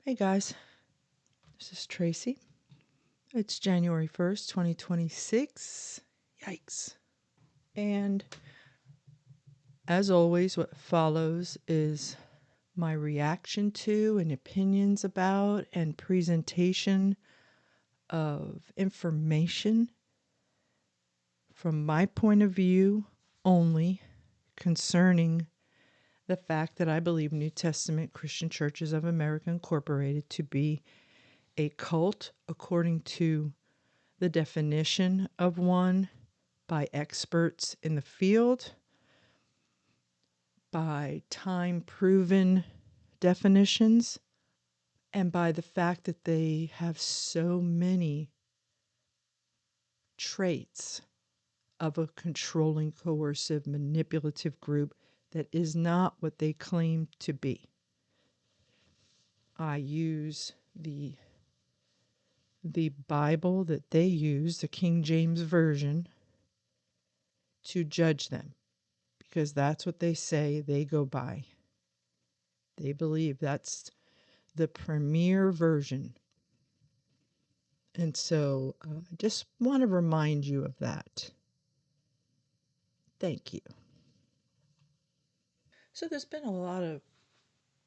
Hey guys, this is Tracy. It's January 1st, 2026. Yikes. And as always, what follows is my reaction to and opinions about and presentation of information from my point of view only concerning the fact that I believe New Testament Christian Churches of America Incorporated to be a cult according to the definition of one by experts in the field, by time-proven definitions, and by the fact that they have so many traits of a controlling, coercive, manipulative group that is not what they claim to be. I use the Bible that they use, the King James Version, to judge them, because that's what they say they go by. They believe that's the premier version. And so I just want to remind you of that. Thank you. So there's been a lot of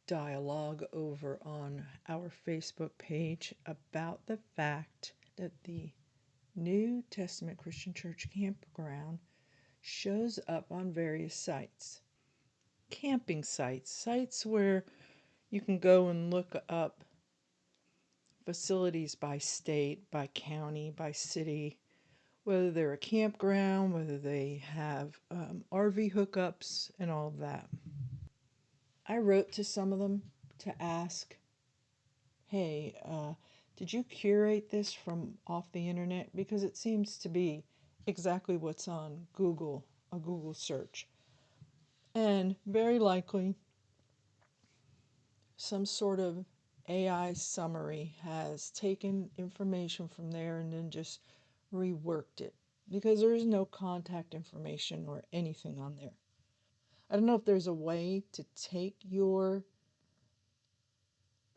dialogue over on our Facebook page about the fact that the New Testament Christian Church campground shows up on various sites. Camping sites, sites where you can go and look up facilities by state, by county, by city, whether they're a campground, whether they have RV hookups, and all of that. I wrote to some of them to ask, hey, did you curate this from off the internet? Because it seems to be exactly what's on Google, a Google search. And very likely, some sort of AI summary has taken information from there and then just reworked it, because there is no contact information or anything on there. I don't know if there's a way to take your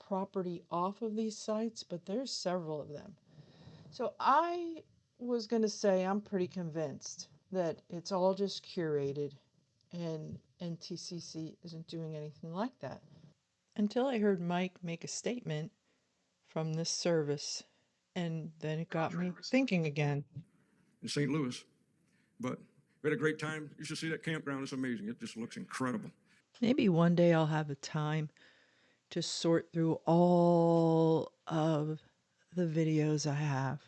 property off of these sites, but there's several of them. So I was going to say I'm pretty convinced that it's all just curated and NTCC isn't doing anything like that. Until I heard Mike make a statement from this service, and then it got me thinking again. In St. Louis, but we had a great time. You should see that campground. It's amazing. It just looks incredible. Maybe one day I'll have the time to sort through all of the videos I have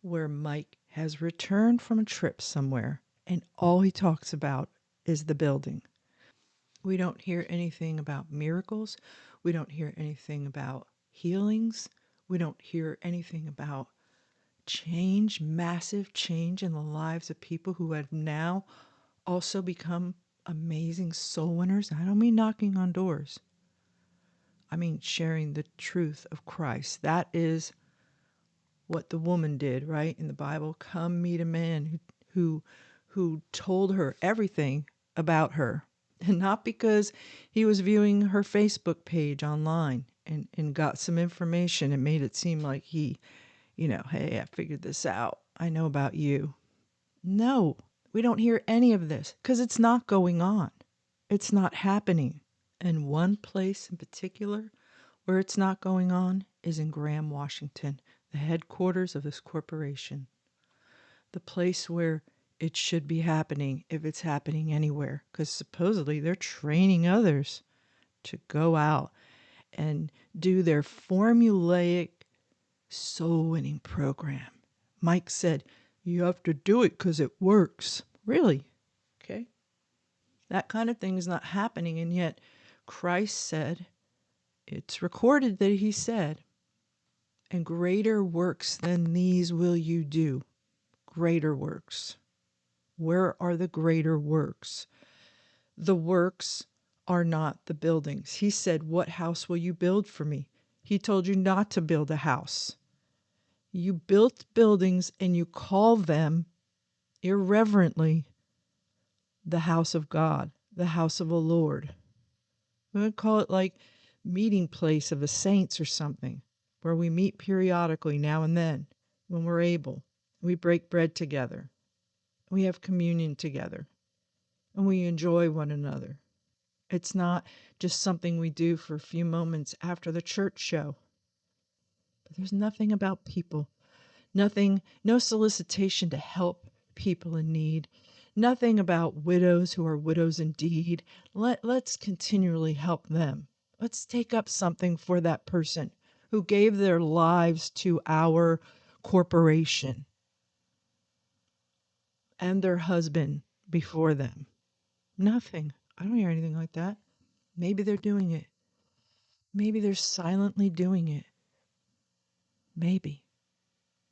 where Mike has returned from a trip somewhere and all he talks about is the building. We don't hear anything about miracles. We don't hear anything about healings. We don't hear anything about change, massive change in the lives of people who have now also become amazing soul winners. I don't mean knocking on doors. I mean sharing the truth of Christ. That is what the woman did, right? In the Bible, come meet a man who told her everything about her. And not because he was viewing her Facebook page online and got some information and made it seem like he, hey, I figured this out. I know about you. No, we don't hear any of this because it's not going on. It's not happening. And one place in particular where it's not going on is in Graham, Washington, the headquarters of this corporation. The place where it should be happening if it's happening anywhere, because supposedly they're training others to go out and do their formulaic soul winning program. Mike said, you have to do it because it works. Really? Okay. That kind of thing is not happening, and yet Christ said, it's recorded that he said, and greater works than these will you do. Greater works. Where are the greater works? The works are not the buildings. He said, what house will you build for me? He told you not to build a house. You built buildings and you call them irreverently the house of God, the house of the Lord. I'm going to call it like meeting place of the saints or something where we meet periodically now and then when we're able. We break bread together. We have communion together and we enjoy one another. It's not just something we do for a few moments after the church show. But there's nothing about people, nothing, no solicitation to help people in need, nothing about widows who are widows indeed. Let's continually help them. Let's take up something for that person who gave their lives to our corporation and their husband before them. Nothing. I don't hear anything like that. Maybe they're doing it. Maybe they're silently doing it. Maybe.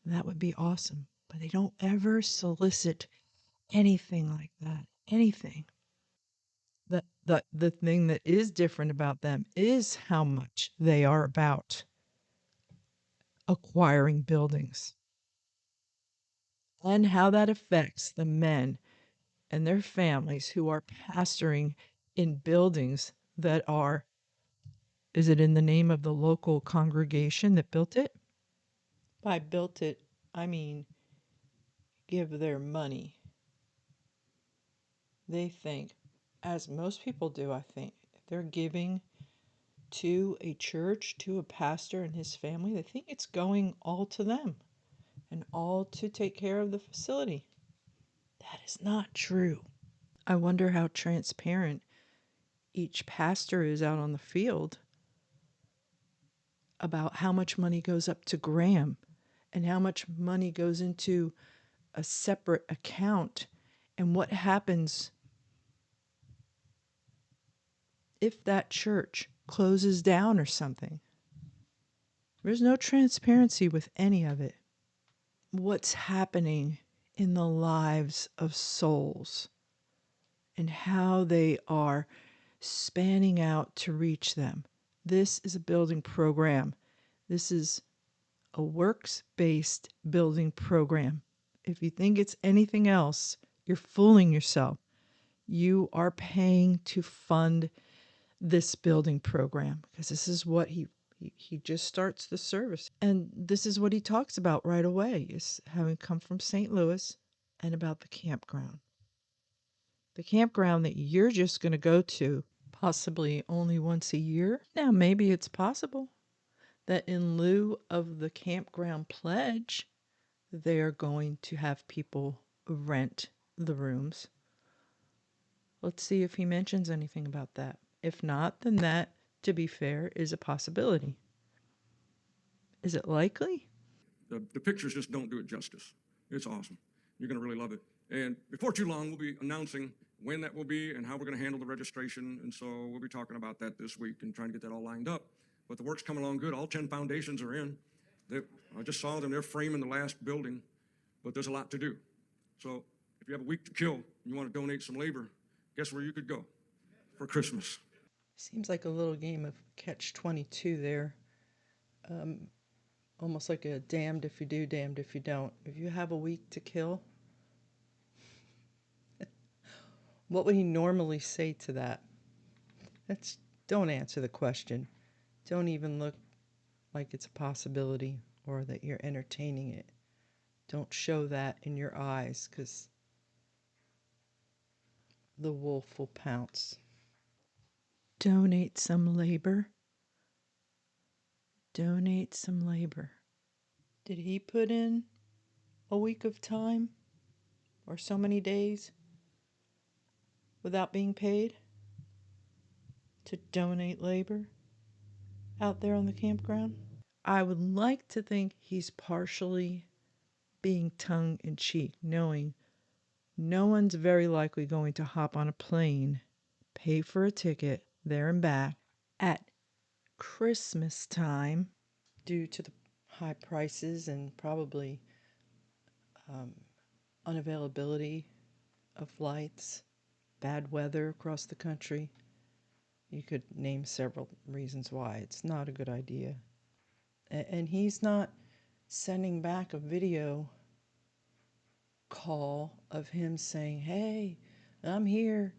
That would be awesome. But they don't ever solicit anything like that. Anything. The thing that is different about them is how much they are about acquiring buildings and how that affects the men and their families who are pastoring in buildings that are, is it in the name of the local congregation that built it? By built it, I mean give their money. They think, as most people do, I think, they're giving to a church, to a pastor and his family. They think it's going all to them and all to take care of the facility. That is not true. I wonder how transparent each pastor is out on the field about how much money goes up to Graham and how much money goes into a separate account and what happens if that church closes down or something. There's no transparency with any of it. What's happening in the lives of souls and how they are spanning out to reach them. This is a building program. This is a works-based building program. If you think it's anything else, you're fooling yourself. You are paying to fund this building program because this is what he just starts the service. And this is what he talks about right away, is having come from St. Louis and about the campground. The campground that you're just going to go to possibly only once a year. Now, maybe it's possible that in lieu of the campground pledge, they are going to have people rent the rooms. Let's see if he mentions anything about that. If not, then that, to be fair, is a possibility. Is it likely? The pictures just don't do it justice. It's awesome. You're going to really love it. And before too long, we'll be announcing when that will be and how we're going to handle the registration. And so we'll be talking about that this week and trying to get that all lined up. But the work's coming along good. All 10 foundations are in. I just saw them. They're framing the last building, but there's a lot to do. So if you have a week to kill and you want to donate some labor, guess where you could go for Christmas? Seems like a little game of catch-22 there. Almost like a damned if you do, damned if you don't. If you have a week to kill, what would he normally say to that? Don't answer the question. Don't even look like it's a possibility or that you're entertaining it. Don't show that in your eyes, because the wolf will pounce. Donate some labor. Donate some labor. Did he put in a week of time or so many days without being paid to donate labor out there on the campground? I would like to think he's partially being tongue in cheek, knowing no one's very likely going to hop on a plane, pay for a ticket there and back at Christmas time due to the high prices and probably unavailability of flights, bad weather across the country. You could name several reasons why it's not a good idea. And he's not sending back a video call of him saying, "Hey, I'm here.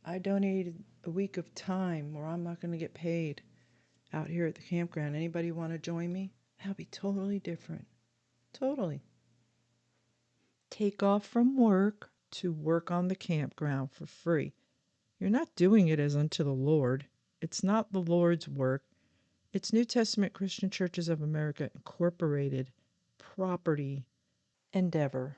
I donated a week of time or I'm not going to get paid." out here at the campground. Anybody want to join me? That'll be totally different. Totally. Take off from work to work on the campground for free. You're not doing it as unto the Lord. It's not the Lord's work. It's New Testament Christian Churches of America Incorporated property endeavor.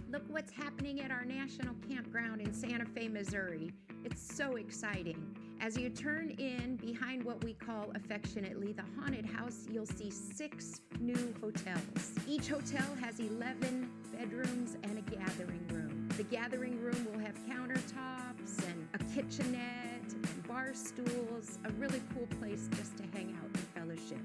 Look what's happening at our national campground in Santa Fe, Missouri. It's so exciting. As you turn in behind what we call affectionately the haunted house, you'll see 6 new hotels. Each hotel has 11 bedrooms and a gathering room. The gathering room will have countertops and a kitchenette and bar stools, a really cool place just to hang out and fellowship.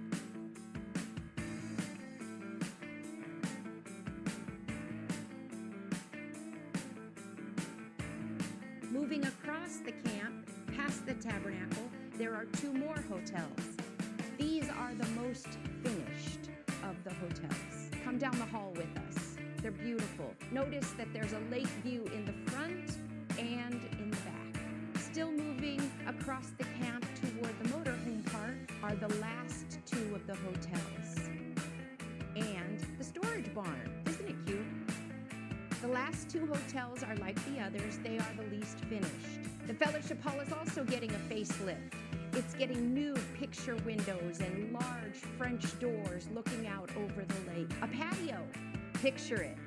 Moving across the camp, past the tabernacle, there are 2 more hotels. These are the most finished of the hotels. Come down the hall with us. They're beautiful. Notice that there's a lake view in the front and in the back. Still moving across the camp toward the motorhome park are the last 2 of the hotels. And the storage barn. Isn't it cute? The last 2 hotels are like the others. They are the least finished. The Fellowship Hall is also getting a facelift. It's getting new picture windows and large French doors looking out over the lake. A patio. Picture it.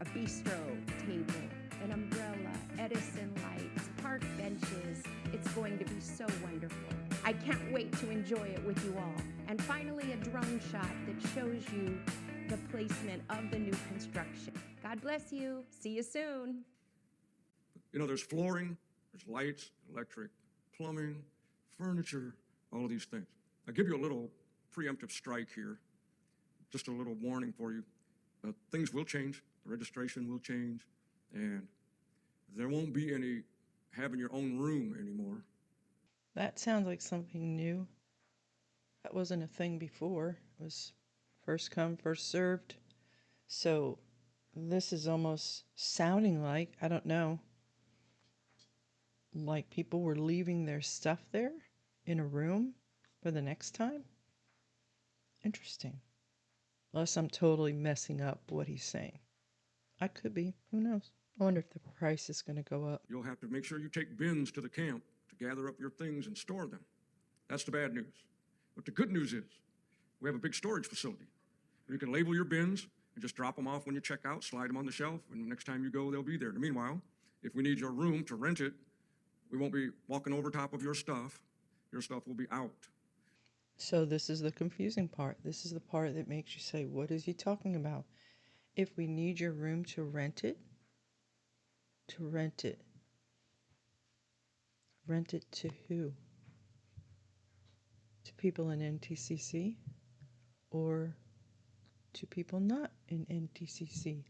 A bistro table, an umbrella, Edison lights, park benches. It's going to be so wonderful. I can't wait to enjoy it with you all. And finally, a drone shot that shows you the placement of the new construction. God bless you. See you soon. You know, there's flooring, there's lights, electric, plumbing, furniture, all of these things. I'll give you a little preemptive strike here, just a little warning for you. Things will change, the registration will change, and there won't be any having your own room anymore. That sounds like something new. That wasn't a thing before. It was first come, first served. So this is almost sounding like, I don't know, like people were leaving their stuff there in a room for the next time. Interesting. Unless I'm totally messing up what he's saying. I could be. Who knows? I wonder if the price is going to go up. You'll have to make sure you take bins to the camp to gather up your things and store them. That's the bad news. But the good news is we have a big storage facility. You can label your bins and just drop them off when you check out, slide them on the shelf, and the next time you go, they'll be there. Meanwhile, if we need your room to rent it, we won't be walking over top of your stuff. Your stuff will be out. So this is the confusing part. This is the part that makes you say, what is he talking about? If we need your room to rent it to who? To people in NTCC or to people not in NTCC?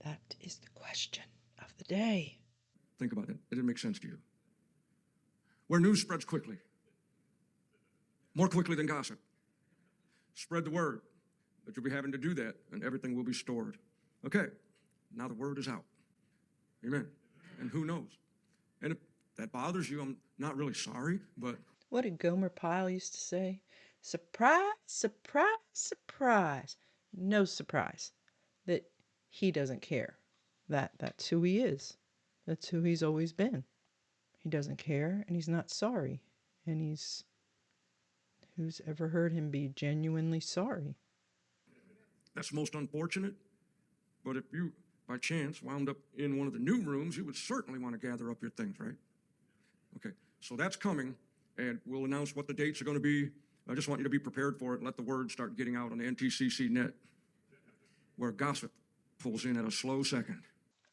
That is the question of the day. Think about it. It didn't make sense to you. Where news spreads quickly, more quickly than gossip. Spread the word that you'll be having to do that, and everything will be stored. Okay, now the word is out. Amen. And who knows? And if that bothers you, I'm not really sorry, but... What did Gomer Pyle used to say? Surprise, surprise, surprise. No surprise that he doesn't care. That's who he is. That's who he's always been. He doesn't care, and he's not sorry. And who's ever heard him be genuinely sorry? That's most unfortunate, but if you, by chance, wound up in one of the new rooms, you would certainly want to gather up your things, right? Okay, so that's coming, and we'll announce what the dates are going to be. I just want you to be prepared for it and let the word start getting out on the NTCC net, where gossip pulls in at a slow second.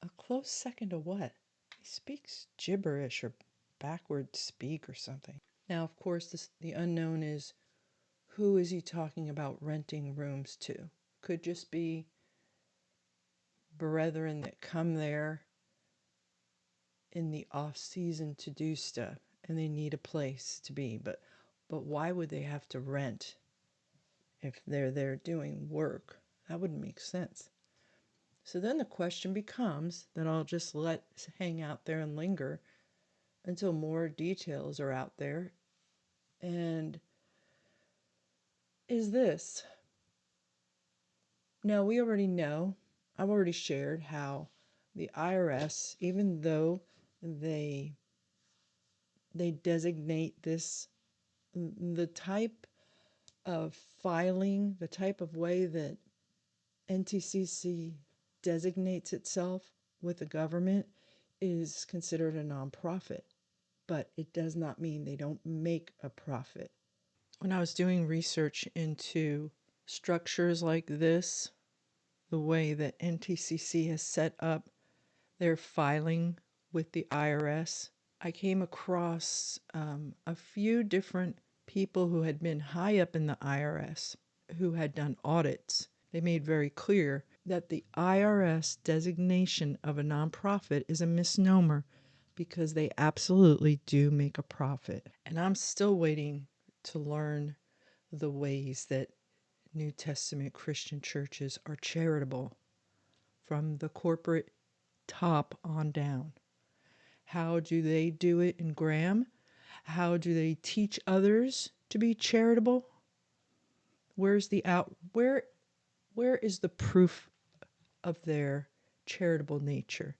A close second to what? He speaks gibberish or backward speak or something. Now, of course, the unknown is, who is he talking about renting rooms to? Could just be brethren that come there in the off season to do stuff and they need a place to be. But why would they have to rent if they're there doing work? That wouldn't make sense. So then the question becomes, that I'll just let hang out there and linger until more details are out there and is this. Now, we already know, I've already shared how the IRS, even though they designate this, the type of filing, the type of way that NTCC designates itself with the government is considered a nonprofit, but it does not mean they don't make a profit. When I was doing research into structures like this, the way that NTCC has set up their filing with the IRS, I came across a few different people who had been high up in the IRS who had done audits. They made very clear that the IRS designation of a nonprofit is a misnomer because they absolutely do make a profit. And I'm still waiting to learn the ways that New Testament Christian churches are charitable from the corporate top on down. How do they do it in Graham? How do they teach others to be charitable? Where's the where is the proof of their charitable nature?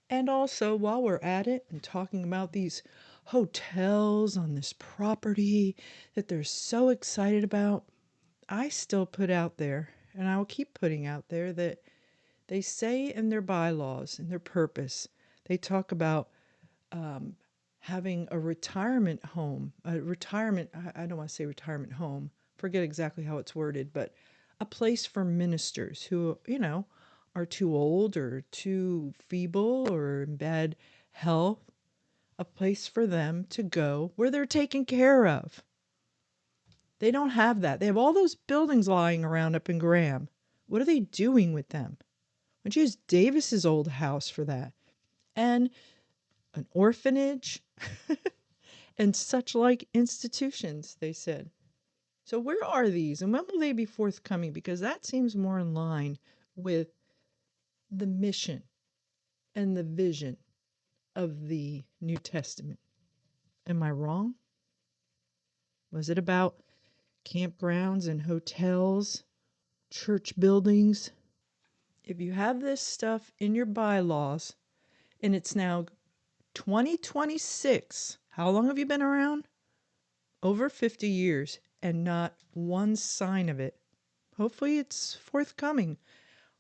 And also, while we're at it and talking about these hotels on this property that they're so excited about, I still put out there, and I will keep putting out there, that they say in their bylaws, in their purpose, they talk about having a retirement home, I don't want to say retirement home, forget exactly how it's worded, but a place for ministers who, are too old or too feeble or in bad health, a place for them to go where they're taken care of. They don't have that. They have all those buildings lying around up in Graham. What are they doing with them? Why don't you use Davis's old house for that? And an orphanage and such like institutions, they said. So where are these and when will they be forthcoming? Because that seems more in line with the mission and the vision of the New Testament. Am I wrong? Was it about campgrounds and hotels, church buildings? If you have this stuff in your bylaws and it's now 2026, how long have you been around? Over 50 years and not one sign of it. Hopefully it's forthcoming.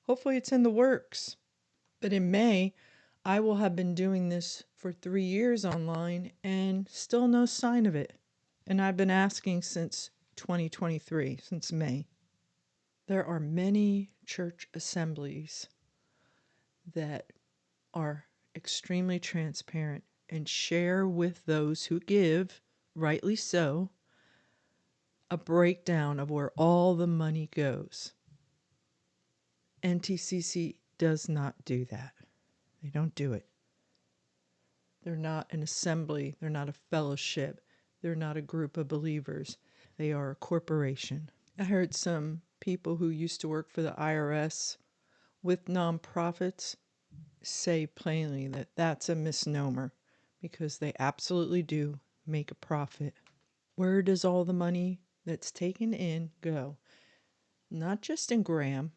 Hopefully it's in the works. But in May, I will have been doing this for 3 years online and still no sign of it. And I've been asking since 2023, since May. There are many church assemblies that are extremely transparent and share with those who give, rightly so, a breakdown of where all the money goes. NTCC does not do that. They don't do it. They're not an assembly. They're not a fellowship. They're not a group of believers. They are a corporation. I heard some people who used to work for the IRS with nonprofits say plainly that that's a misnomer because they absolutely do make a profit. Where does all the money that's taken in go? Not just in Graham,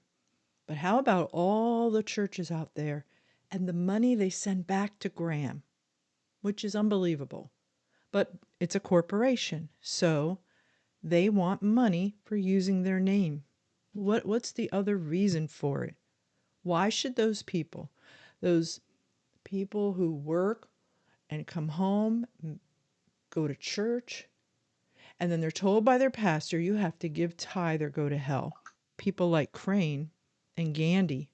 but how about all the churches out there and the money they send back to Graham, which is unbelievable. But it's a corporation, so they want money for using their name. What's the other reason for it? Why should those people who work and come home, go to church, and then they're told by their pastor, you have to give tithe or go to hell. People like Crane and Gandy,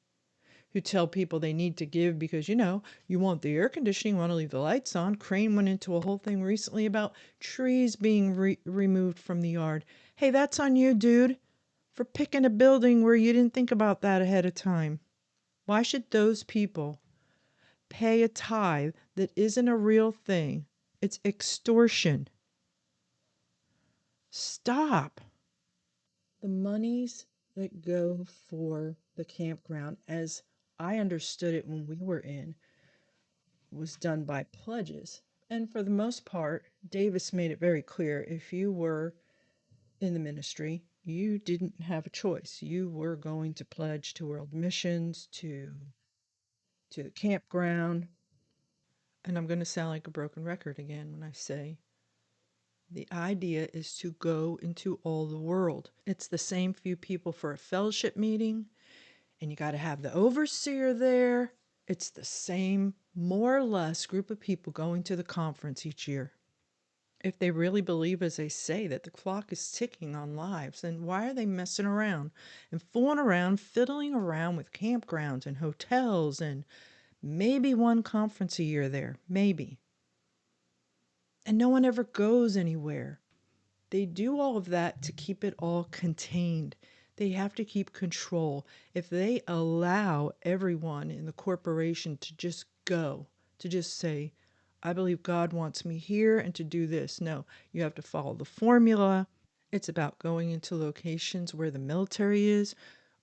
who tell people they need to give because, you want the air conditioning, you want to leave the lights on. Crane went into a whole thing recently about trees being removed from the yard. Hey, that's on you, dude, for picking a building where you didn't think about that ahead of time. Why should those people pay a tithe that isn't a real thing? It's extortion. Stop. The monies that go for the campground, as I understood it when we were in, was done by pledges. And for the most part, Davis made it very clear if you were in the ministry, you didn't have a choice. You were going to pledge to world missions, to the campground. And I'm going to sound like a broken record again when I say the idea is to go into all the world. It's the same few people for a fellowship meeting, and you got to have the overseer there. It's the same, more or less, group of people going to the conference each year. If they really believe, as they say, that the clock is ticking on lives, then why are they messing around and fooling around, fiddling around with campgrounds and hotels and maybe one conference a year there? Maybe. And no one ever goes anywhere. They do all of that to keep it all contained. They have to keep control. If they allow everyone in the corporation to just go, to just say, I believe God wants me here and to do this. No, you have to follow the formula. It's about going into locations where the military is,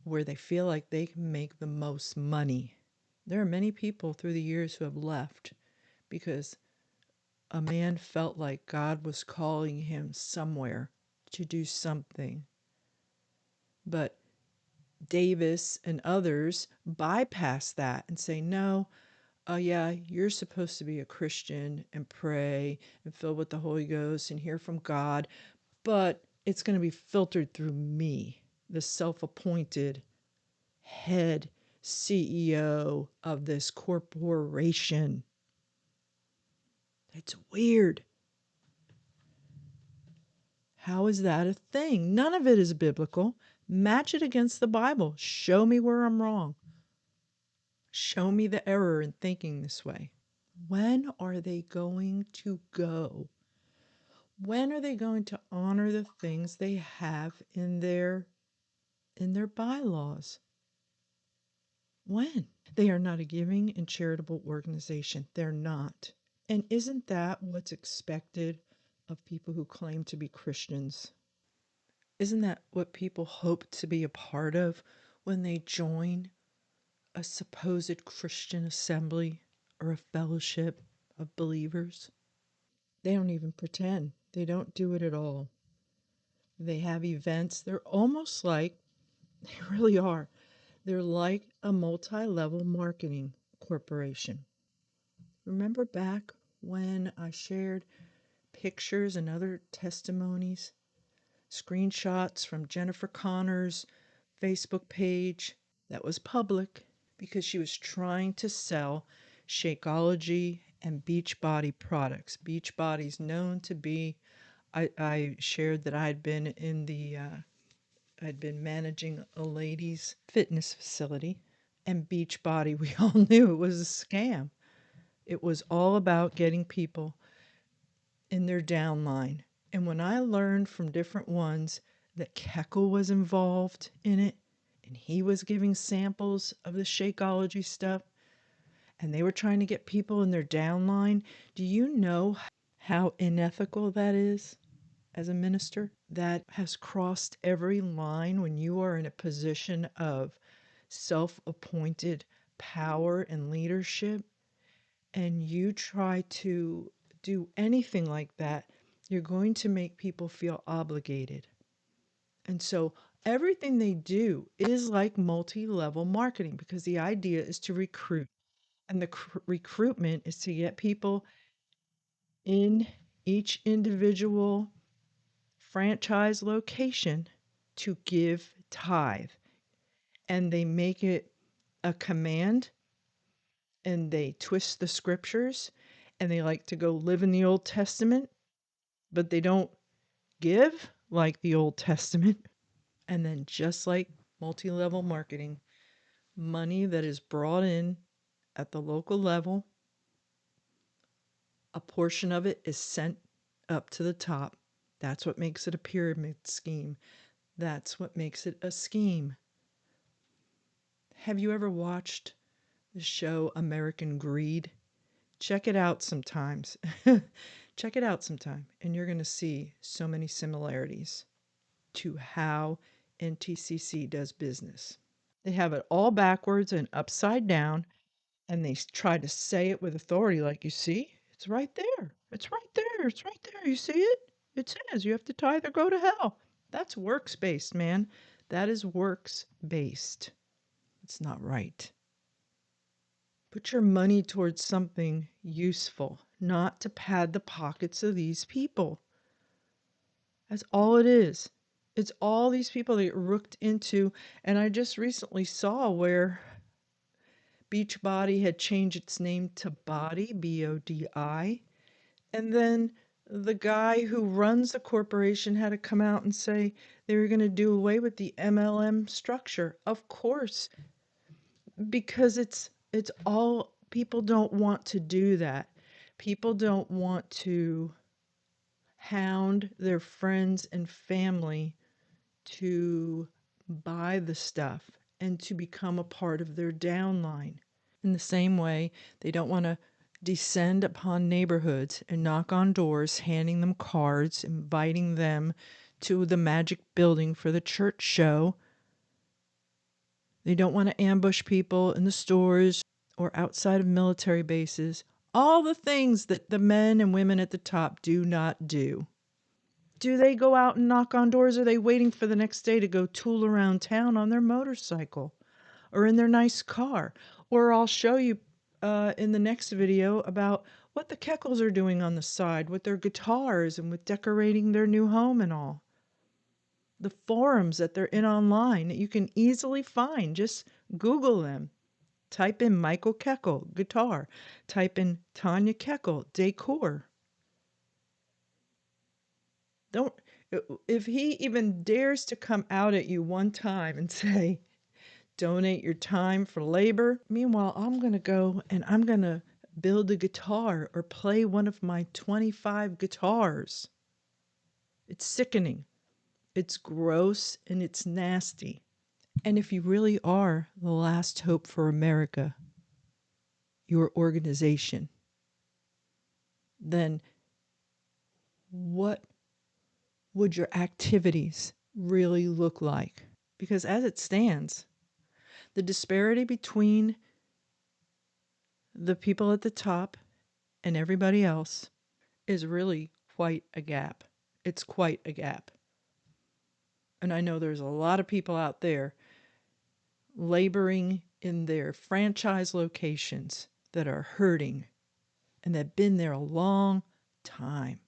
where they feel like they can make the most money. There are many people through the years who have left because a man felt like God was calling him somewhere to do something. But Davis and others bypass that and say, no, oh, yeah, you're supposed to be a Christian and pray and filled with the Holy Ghost and hear from God, but it's going to be filtered through me, the self appointed head CEO of this corporation. It's weird. How is that a thing? None of it is biblical. Match it against the Bible. Show me where I'm wrong. Show me the error in thinking this way. When are they going to go? When are they going to honor the things they have in their bylaws? When? They are not a giving and charitable organization. They're not. And isn't that what's expected of people who claim to be Christians? Isn't that what people hope to be a part of when they join a supposed Christian assembly or a fellowship of believers? They don't even pretend. They don't do it at all. They have events. They're almost like, they really are. They're like a multi level marketing corporation. Remember back when I shared pictures and other testimonies, screenshots from Jennifer Connor's Facebook page that was public because she was trying to sell Shakeology and Beachbody products. Beachbody's known to be, I shared that I'd been managing a ladies' fitness facility, and Beachbody, we all knew it was a scam. It was all about getting people in their downline. And when I learned from different ones that Keckle was involved in it, and he was giving samples of the Shakeology stuff, and they were trying to get people in their downline, do you know how unethical that is as a minister? That has crossed every line when you are in a position of self appointed power and leadership, and you try to do anything like that, you're going to make people feel obligated. And so everything they do is like multi-level marketing because the idea is to recruit. And the recruitment is to get people in each individual franchise location to give tithe. And they make it a command and they twist the scriptures and they like to go live in the Old Testament, but they don't give like the Old Testament. And then, just like multi level marketing, money that is brought in at the local level, a portion of it is sent up to the top. That's what makes it a pyramid scheme. That's what makes it a scheme. Have you ever watched the show American Greed? Check it out sometimes. Check it out sometime, and you're going to see so many similarities to how NTCC does business. They have it all backwards and upside down, and they try to say it with authority like, you see, it's right there. It's right there. It's right there. You see it? It says you have to tithe or go to hell. That's works based, man. That is works based. It's not right. Put your money towards something useful, not to pad the pockets of these people. That's all it is. It's all these people that get rooked into. And I just recently saw where Beachbody had changed its name to Body, BODI. And then the guy who runs the corporation had to come out and say they were going to do away with the MLM structure. Of course, because it's all people don't want to do that. People don't want to hound their friends and family to buy the stuff and to become a part of their downline. In the same way, they don't want to descend upon neighborhoods and knock on doors, handing them cards, inviting them to the magic building for the church show. They don't want to ambush people in the stores or outside of military bases. All the things that the men and women at the top do not do. Do they go out and knock on doors? Or are they waiting for the next day to go tool around town on their motorcycle or in their nice car? Or I'll show you in the next video about what the Keckles are doing on the side with their guitars and with decorating their new home and all. The forums that they're in online that you can easily find. Just Google them. Type in Michael Keckle, guitar. Type in Tanya Keckle, decor. Don't, if he even dares to come out at you one time and say, donate your time for labor. Meanwhile, I'm going to go and I'm going to build a guitar or play one of my 25 guitars. It's sickening. It's gross and it's nasty. And if you really are the last hope for America, your organization, then what would your activities really look like? Because as it stands, the disparity between the people at the top and everybody else is really quite a gap. It's quite a gap. And I know there's a lot of people out there laboring in their franchise locations that are hurting and that have been there a long time.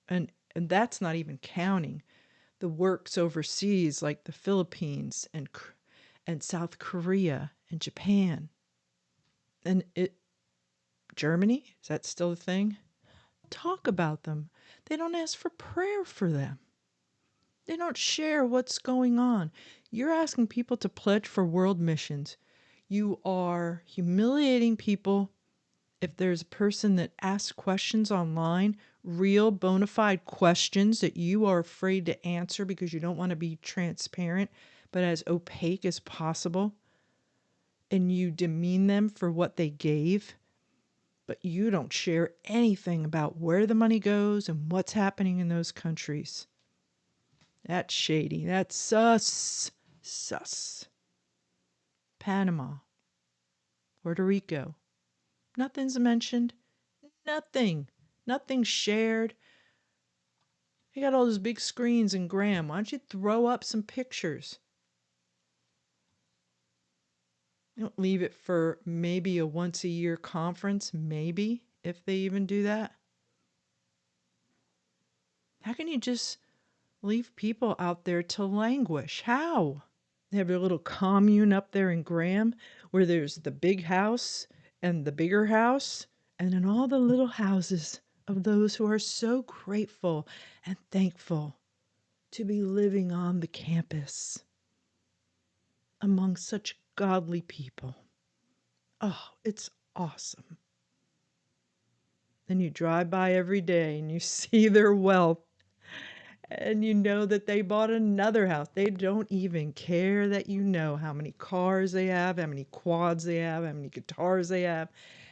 And that's not even counting the works overseas like the Philippines and South Korea and Japan. And Germany, is that still a thing? Talk about them. They don't ask for prayer for them. They don't share what's going on. You're asking people to pledge for world missions. You are humiliating people. If there's a person that asks questions online, real bona fide questions that you are afraid to answer because you don't want to be transparent, but as opaque as possible, and you demean them for what they gave, but you don't share anything about where the money goes and what's happening in those countries. That's shady. That's sus. Sus. Panama. Puerto Rico. Nothing's mentioned. Nothing. Nothing shared. You got all those big screens in Graham. Why don't you throw up some pictures? You don't leave it for maybe a once a year conference, maybe, if they even do that. How can you just leave people out there to languish? How? They have their little commune up there in Graham where there's the big house and the bigger house, and then all the little houses of those who are so grateful and thankful to be living on the campus among such godly people. Oh, it's awesome. Then you drive by every day and you see their wealth and you know that they bought another house. They don't even care that you know how many cars they have, how many quads they have, how many guitars they have,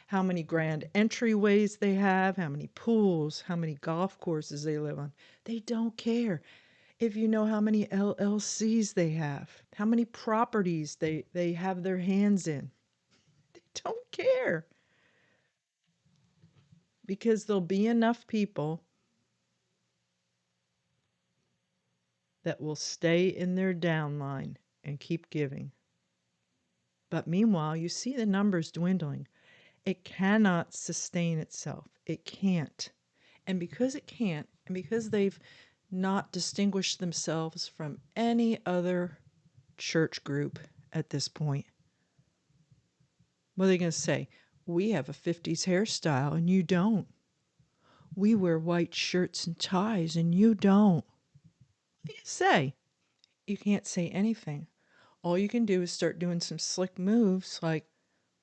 how many grand entryways they have, how many pools, how many golf courses they live on. They don't care. If you know how many LLCs they have, how many properties they have their hands in, they don't care. because there'll be enough people that will stay in their downline and keep giving. But meanwhile, you see the numbers dwindling. It cannot sustain itself. It can't. And because it can't, and because they've not distinguished themselves from any other church group at this point, what are they going to say? We have a 50s hairstyle and you don't. We wear white shirts and ties and you don't. What do you say? You can't say anything. All you can do is start doing some slick moves like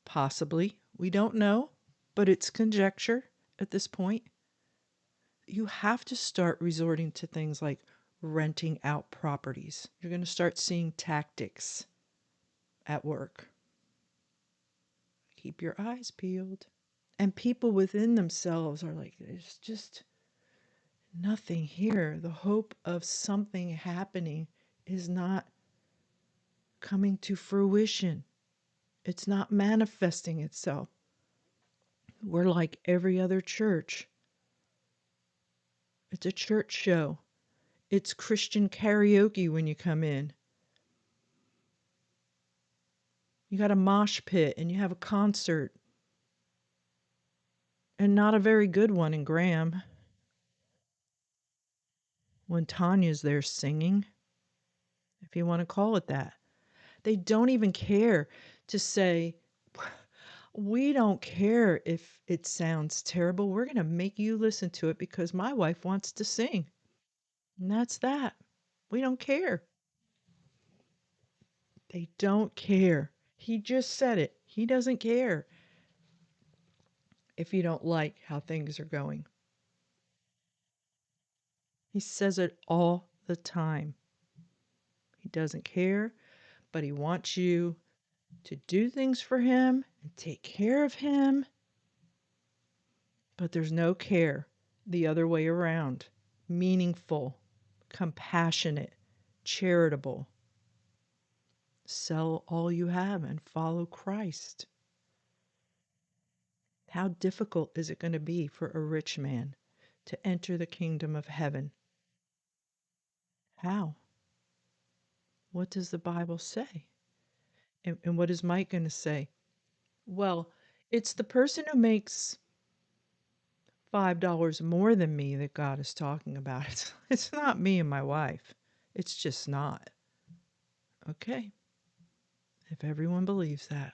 possibly, we don't know, but it's conjecture at this point. You have to start resorting to things like renting out properties. You're going to start seeing tactics at work. Keep your eyes peeled. And people within themselves are like, there's just nothing here. The hope of something happening is not coming to fruition. It's not manifesting itself. We're like every other church. It's a church show. It's Christian karaoke when you come in. You got a mosh pit and you have a concert. And not a very good one in Graham when Tanya's there singing, if you want to call it that. They don't even care to say, we don't care if it sounds terrible. We're going to make you listen to it because my wife wants to sing. And that's that. We don't care. They don't care. He just said it. He doesn't care if you don't like how things are going. He says it all the time. He doesn't care, but he wants you to do things for him and take care of him. But there's no care the other way around. Meaningful, compassionate, charitable. Sell all you have and follow Christ. How difficult is it going to be for a rich man to enter the kingdom of heaven? How? What does the Bible say? And what is Mike going to say? Well, it's the person who makes $5 more than me that God is talking about. It's not me and my wife. It's just not. Okay. If everyone believes that.